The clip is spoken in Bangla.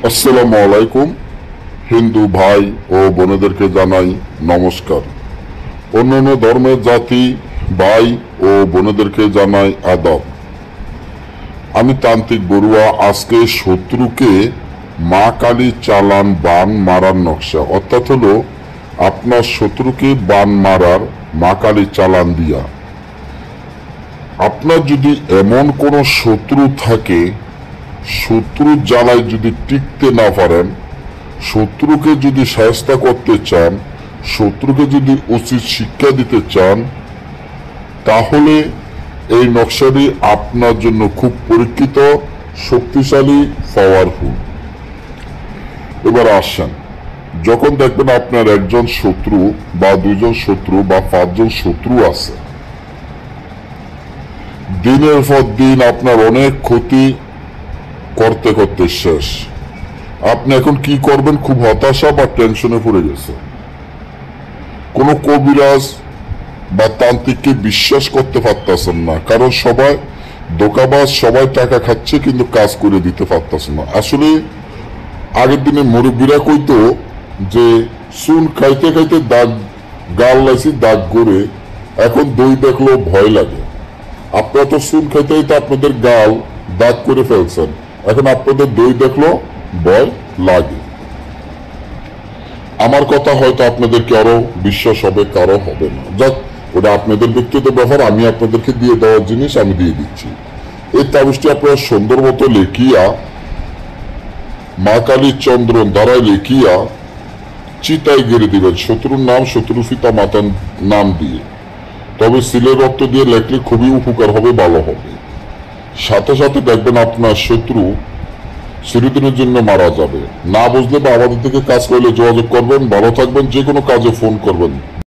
আসসালামু আলাইকুম। হিন্দু ভাই ও বোনেদেরকে জানাই নমস্কার। অন্যান্য ধর্মের জাতি ভাই ও বোনেদেরকে জানাই আদব। আমি তান্ত্রিক বড়ুয়া। আজকে শত্রুকে মা কালী চালান বান মারার নকশা, অর্থাৎ হলো আপনার শত্রুকে বান মারার মা কালী চালান দিয়া। আপনার যদি এমন কোনো শত্রু থাকে, শত্রুর জ্বালায় যদি টিকতে না পারেন, শত্রুকে যদি শায়েস্তা করতে চান, শত্রুকে যদি উচিত শিক্ষা দিতে চান, তাহলে এই নকশাটি আপনার জন্য খুব পরীক্ষিত, শক্তিশালী, পাওয়ারফুল। এবার আসেন, যখন দেখবেন আপনার একজন শত্রু বা দুইজন শত্রু বা পাঁচজন শত্রু আছে, দিনের পর দিন আপনার অনেক ক্ষতি করতে করতে শেষ, আপনি এখন কি করবেন? খুব হতাশা বা টেনশনে পড়ে গেছে। কোনো কবিরাজ বা তান্ত্রিককে বিশ্বাস করতে পারতেছেন না, কারণ সবাই ধোঁকাবাজ, সবাই টাকা খাচ্ছে কিন্তু কাজ করে দিতে পারতেছে না। আসলে আগের দিনে মুরব্বীরা কইতো যে চুন খাইতে খাইতে দাগ গাল লাইছি দাগ করে, এখন দই দেখলেও ভয় লাগে। আপনারা তো চুন খাইতে খাইতে আপনাদের গাল দাগ করে ফেলছেন, এখন আপনাদের দই দেখলো ভয় লাগে। আমার কথা হয়তো আপনাদেরকে আরো বিশ্বাস হবে, কারো হবে না। যাক, ওটা আপনাদের ব্যক্তিগত ব্যাপার। আমি আপনাদেরকে দিয়ে দেওয়ার জিনিস আমি দিয়ে দিচ্ছি। এই তাবিজটি আপনারা সুন্দর মতো লেখিয়া, মা কালীর চন্দ্রন দ্বারায় লেখিয়া চিতায় গেড়ে দিবেন, শত্রুর নাম, শত্রুর পিতা মাতার নাম দিয়ে। তবে সিলের রক্ত দিয়ে লেখলে খুবই উপকার হবে, ভালো হবে। সাথে সাথে দেখবেন আপনার শত্রু চিরদিনের জন্য মারা যাবে। না বুঝলে বা আমাদের থেকে কাজ করলে যোগাযোগ করবেন। ভালো থাকবেন। যে কোনো কাজে ফোন করবেন।